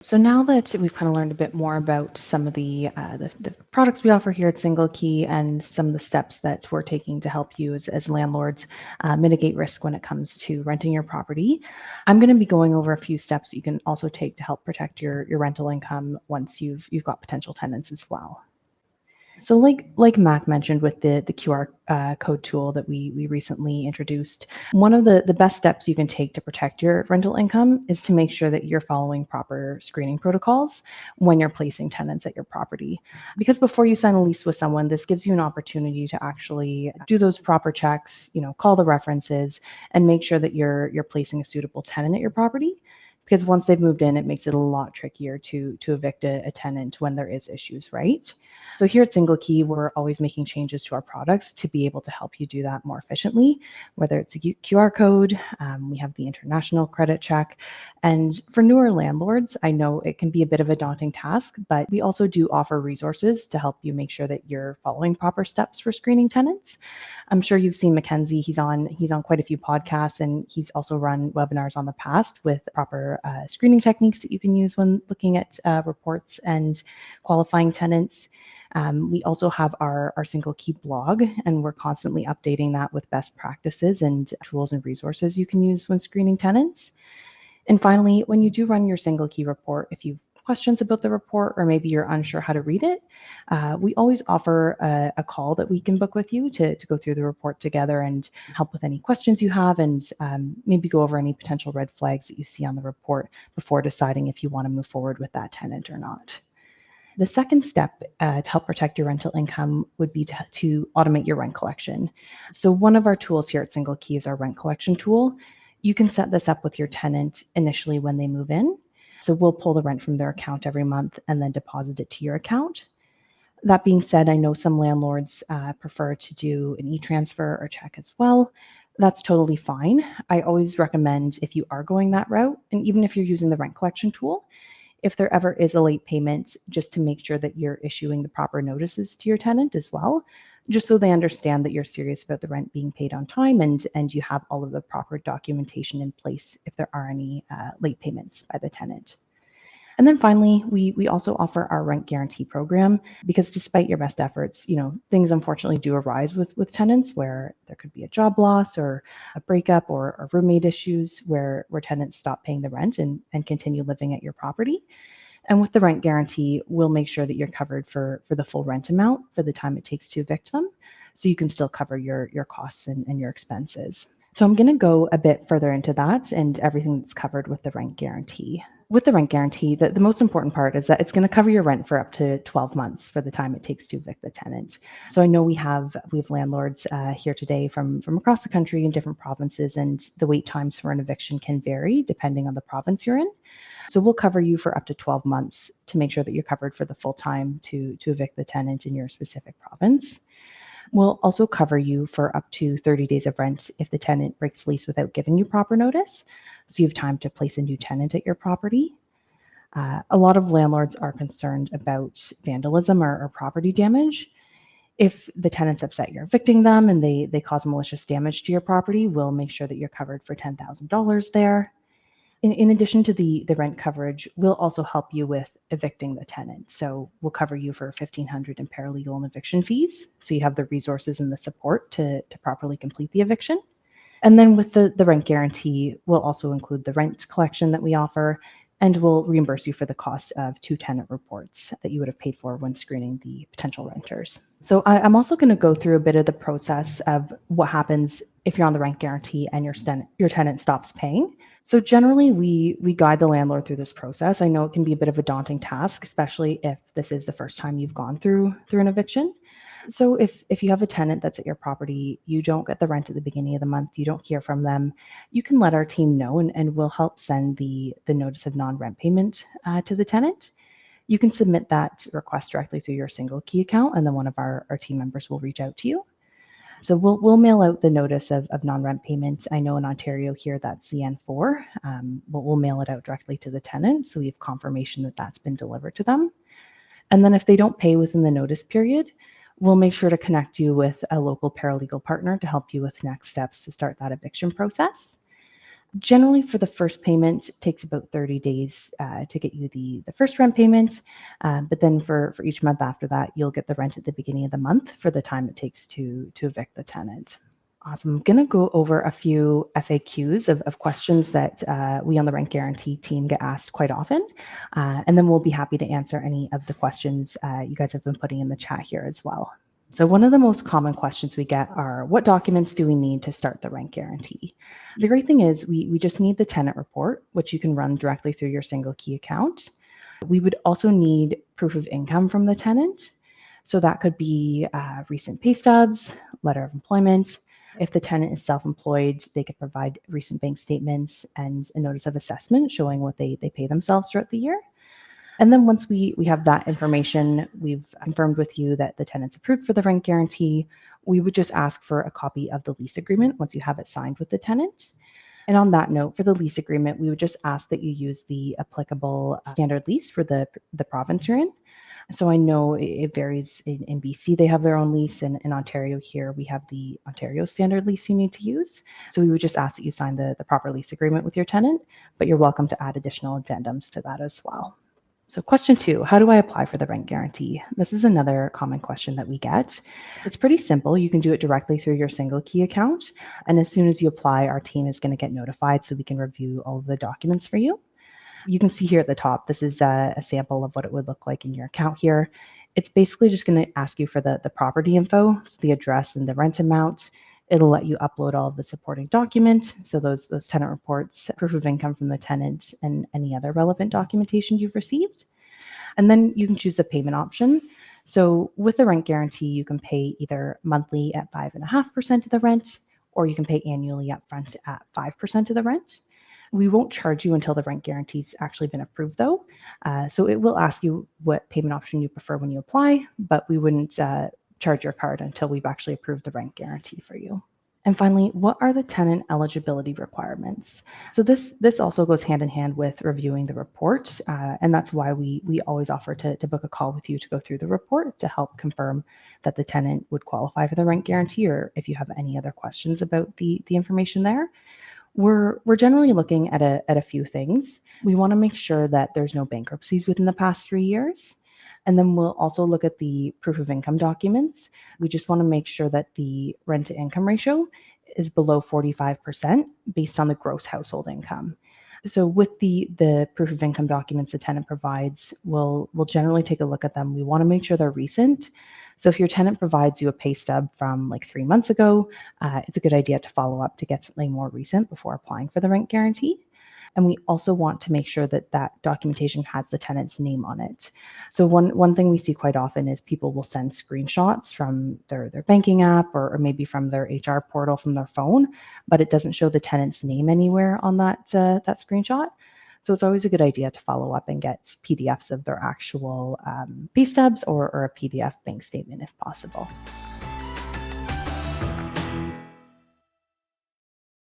So now that we've kind of learned a bit more about some of the products we offer here at SingleKey and some of the steps that we're taking to help you as landlords mitigate risk when it comes to renting your property, I'm going to be going over a few steps that you can also take to help protect your rental income once you've got potential tenants as well. So like Mac mentioned with the QR code tool that we recently introduced, one of the best steps you can take to protect your rental income is to make sure that you're following proper screening protocols when you're placing tenants at your property. Because before you sign a lease with someone, this gives you an opportunity to actually do those proper checks, call the references and make sure that you're placing a suitable tenant at your property. Because once they've moved in, it makes it a lot trickier to evict a tenant when there is issues, right? So here at SingleKey, we're always making changes to our products to be able to help you do that more efficiently, whether it's a QR code, we have the international credit check. And for newer landlords, I know it can be a bit of a daunting task, but we also do offer resources to help you make sure that you're following proper steps for screening tenants. I'm sure you've seen Mackenzie. He's on quite a few podcasts, and he's also run webinars on the past with proper screening techniques that you can use when looking at reports and qualifying tenants. We also have our SingleKey blog, and we're constantly updating that with best practices and tools and resources you can use when screening tenants. And finally, when you do run your SingleKey report, if you've questions about the report or maybe you're unsure how to read it, we always offer a call that we can book with you to go through the report together and help with any questions you have and maybe go over any potential red flags that you see on the report before deciding if you want to move forward with that tenant or not. The second step to help protect your rental income would be to automate your rent collection. So one of our tools here at SingleKey is our rent collection tool. You can set this up with your tenant initially when they move in. So we'll pull the rent from their account every month and then deposit it to your account. That being said, I know some landlords prefer to do an e-transfer or check as well. That's totally fine. I always recommend if you are going that route, and even if you're using the rent collection tool, if there ever is a late payment, just to make sure that you're issuing the proper notices to your tenant as well, just so they understand that you're serious about the rent being paid on time and you have all of the proper documentation in place if there are any late payments by the tenant. And then finally, we also offer our rent guarantee program because despite your best efforts, things unfortunately do arise with tenants where there could be a job loss or a breakup or roommate issues where tenants stop paying the rent and continue living at your property. And with the rent guarantee, we'll make sure that you're covered for the full rent amount for the time it takes to evict them, so you can still cover your costs and your expenses. So I'm going to go a bit further into that and everything that's covered with the rent guarantee. With the rent guarantee, the most important part is that it's going to cover your rent for up to 12 months for the time it takes to evict the tenant. So I know we have landlords here today from across the country in different provinces, and the wait times for an eviction can vary depending on the province you're in. So we'll cover you for up to 12 months to make sure that you're covered for the full time to evict the tenant in your specific province. We'll also cover you for up to 30 days of rent if the tenant breaks lease without giving you proper notice, so you have time to place a new tenant at your property. A lot of landlords are concerned about vandalism or property damage. If the tenant's upset you're evicting them and they cause malicious damage to your property, we'll make sure that you're covered for $10,000 there. In addition to the rent coverage, we'll also help you with evicting the tenant. So we'll cover you for $1,500 in paralegal and eviction fees, so you have the resources and the support to properly complete the eviction. And then with the rent guarantee, we'll also include the rent collection that we offer, and we'll reimburse you for the cost of 2 tenant reports that you would have paid for when screening the potential renters. So I'm also going to go through a bit of the process of what happens if you're on the rent guarantee and your tenant stops paying. So generally, we guide the landlord through this process. I know it can be a bit of a daunting task, especially if this is the first time you've gone through an eviction. So if you have a tenant that's at your property, you don't get the rent at the beginning of the month, you don't hear from them, you can let our team know and we'll help send the notice of non-rent payment to the tenant. You can submit that request directly through your SingleKey account, and then one of our team members will reach out to you. So we'll mail out the notice of non-rent payment. I know in Ontario here that's the N4, but we'll mail it out directly to the tenant so we have confirmation that that's been delivered to them. And then if they don't pay within the notice period, we'll make sure to connect you with a local paralegal partner to help you with next steps to start that eviction process. Generally, for the first payment, it takes about 30 days to get you the first rent payment. But then for each month after that, you'll get the rent at the beginning of the month for the time it takes to evict the tenant. Awesome. I'm going to go over a few FAQs of questions that we on the rent guarantee team get asked quite often. And then we'll be happy to answer any of the questions you guys have been putting in the chat here as well. So one of the most common questions we get are, what documents do we need to start the rent guarantee? The great thing is we just need the tenant report, which you can run directly through your SingleKey account. We would also need proof of income from the tenant. So that could be recent pay stubs, letter of employment. If the tenant is self-employed, they could provide recent bank statements and a notice of assessment showing what they pay themselves throughout the year. And then once we have that information, we've confirmed with you that the tenant's approved for the rent guarantee, we would just ask for a copy of the lease agreement once you have it signed with the tenant. And on that note, for the lease agreement, we would just ask that you use the applicable standard lease for the province you're in. So I know it varies in BC, they have their own lease, and in Ontario here, we have the Ontario standard lease you need to use. So we would just ask that you sign the proper lease agreement with your tenant, but you're welcome to add additional addendums to that as well. So question 2, how do I apply for the rent guarantee? This is another common question that we get. It's pretty simple. You can do it directly through your SingleKey account. And as soon as you apply, our team is going to get notified so we can review all of the documents for you. You can see here at the top, this is a sample of what it would look like in your account here. It's basically just going to ask you for the property info, so the address and the rent amount. It'll let you upload all of the supporting document, so those tenant reports, proof of income from the tenant, and any other relevant documentation you've received. And then you can choose the payment option. So with the rent guarantee, you can pay either monthly at 5.5% of the rent, or you can pay annually upfront at 5% of the rent. We won't charge you until the rent guarantee's actually been approved, though. So it will ask you what payment option you prefer when you apply, but we wouldn't charge your card until we've actually approved the rent guarantee for you. And finally, what are the tenant eligibility requirements? So this also goes hand in hand with reviewing the report, and that's why we always offer to book a call with you to go through the report to help confirm that the tenant would qualify for the rent guarantee, or if you have any other questions about the information there. We're generally looking at a few things. We want to make sure that there's no bankruptcies within the past 3 years. And then we'll also look at the proof of income documents. We just want to make sure that the rent to income ratio is below 45% based on the gross household income. So with the proof of income documents the tenant provides, we'll generally take a look at them. We want to make sure they're recent. So if your tenant provides you a pay stub from like 3 months ago, it's a good idea to follow up to get something more recent before applying for the rent guarantee. And we also want to make sure that that documentation has the tenant's name on it. So one thing we see quite often is people will send screenshots from their banking app or maybe from their HR portal from their phone, but it doesn't show the tenant's name anywhere on that screenshot. So it's always a good idea to follow up and get PDFs of their actual pay stubs or a PDF bank statement if possible.